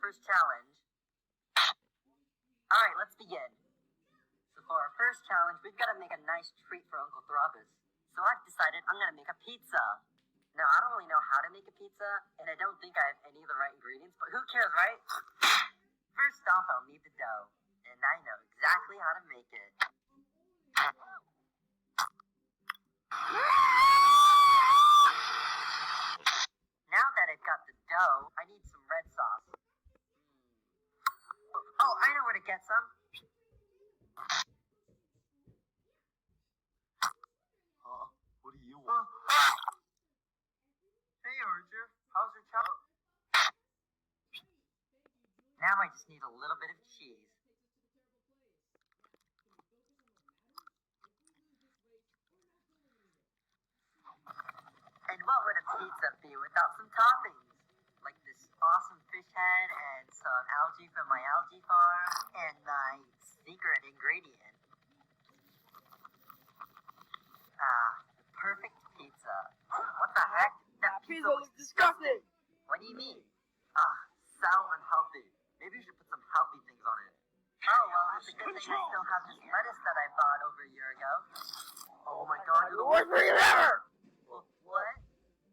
Challenge. Alright, let's begin. So for our first challenge, we've got to make a nice treat for Uncle Throbbus. So I've decided I'm going to make a pizza. Now, I don't really know how to make a pizza, and I don't think I have any of the right ingredients, but who cares, right? First off, I'll need the dough, and I know exactly how to make it. Now that I've got the dough, I need some red sauce. Oh, I know where to get some. What do you want? Hey, Archer. How's your challenge? Now I just need a little bit of cheese. And what would a pizza be without some toppings? Like this awesome fish head and some algae from my algae farm and my secret ingredient. The perfect pizza. What the heck? That pizza looks disgusting. What do you mean? So unhealthy. Maybe you should put some healthy things on it. Oh, well, it's a good thing I still have this lettuce that I bought over a year ago. Oh my god, you're the worst thing ever! What?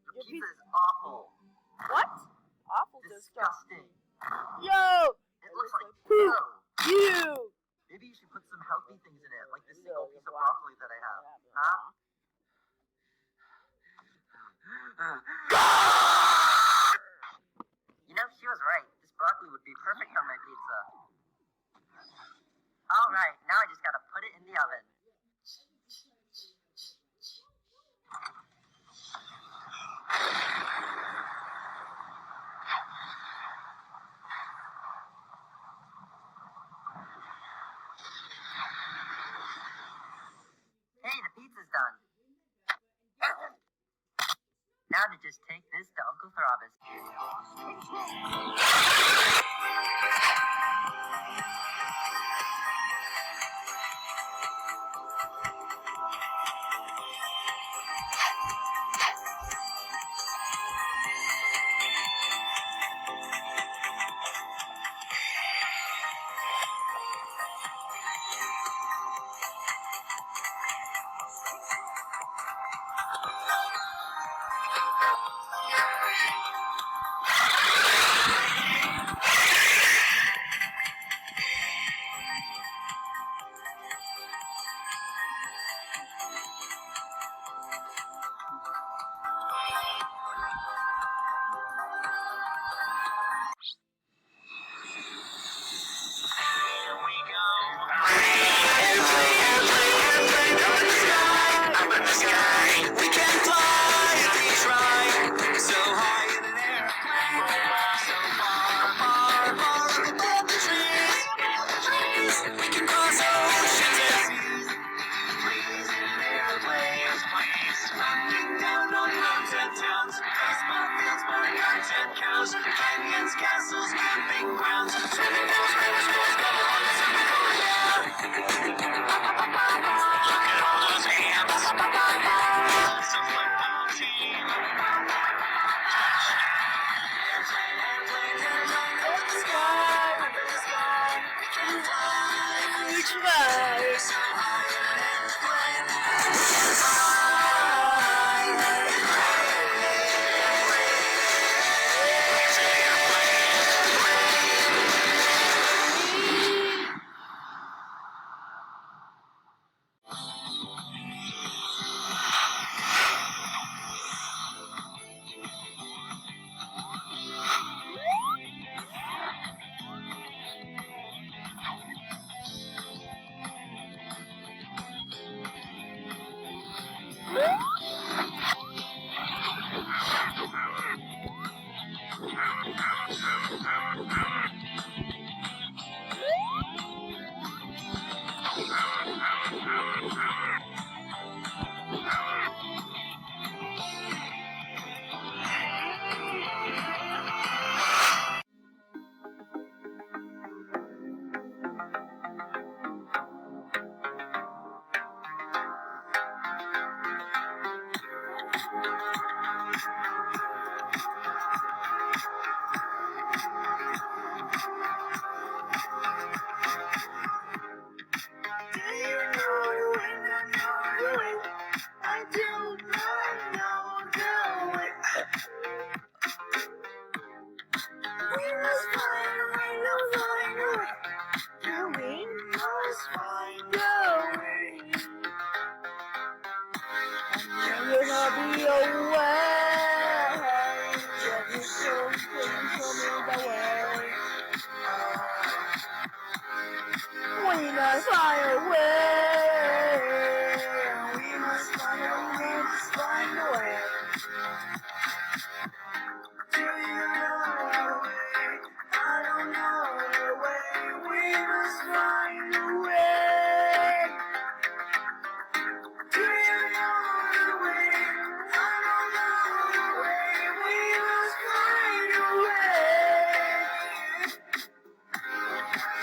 Your pizza is awful. What? Awful disgusting. Yo! It looks like poop. You! Maybe you should put some healthy things in it, like this single piece of broccoli that I have. Huh? You know, she was right. This broccoli would be perfect on my pizza. Alright, now I just gotta put it in the oven. Throbbis. Castles, camping grounds, swimming pools, tennis courts, bubble look at all those hands. It's a football team. Airplane, up the sky, under the sky. We can fly, We try. so high in an airplane. You're gonna be away. You're so the way. We must fly away. We must find a way. Do you know the way? I don't know the way. We must find a way. Do you know the way? I don't know the way. We must find a way.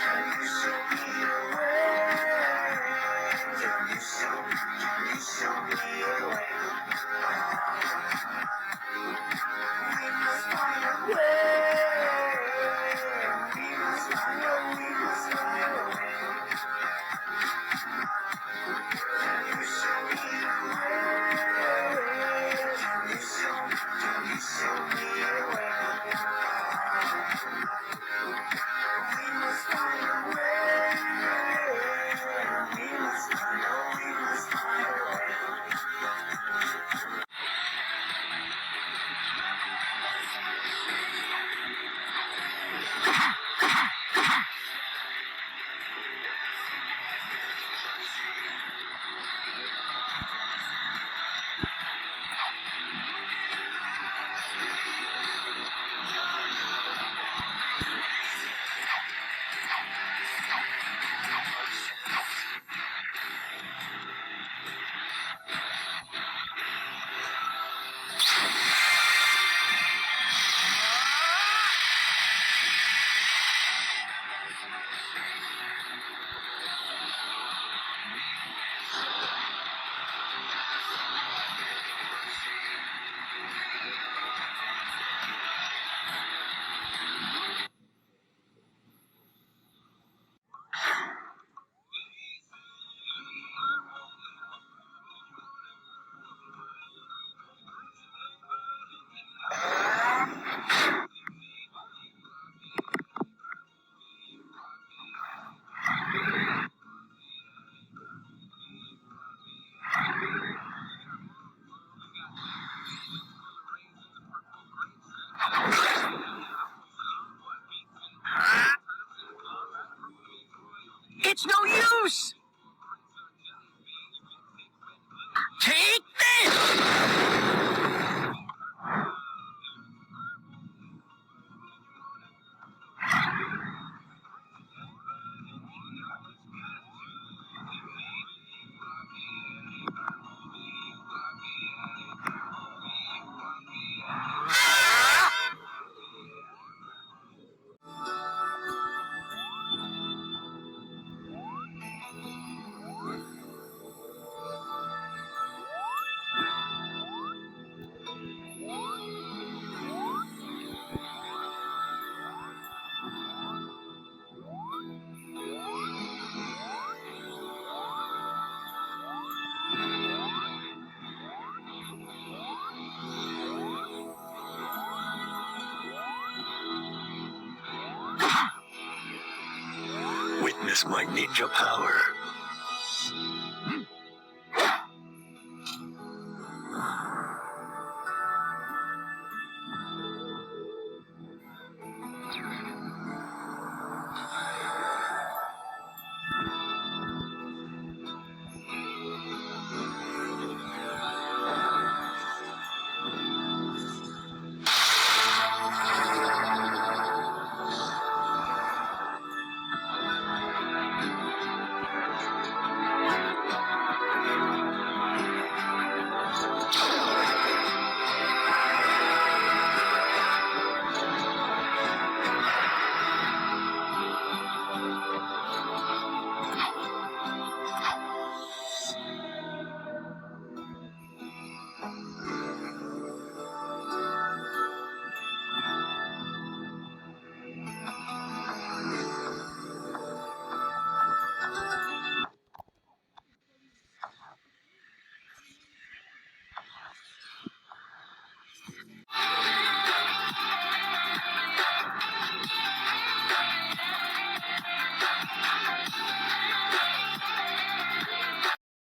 Can you show me the way? Can you show me the way? We must find a way. We must find a way. We must find a way. It's no use! Take this! Witness my ninja power.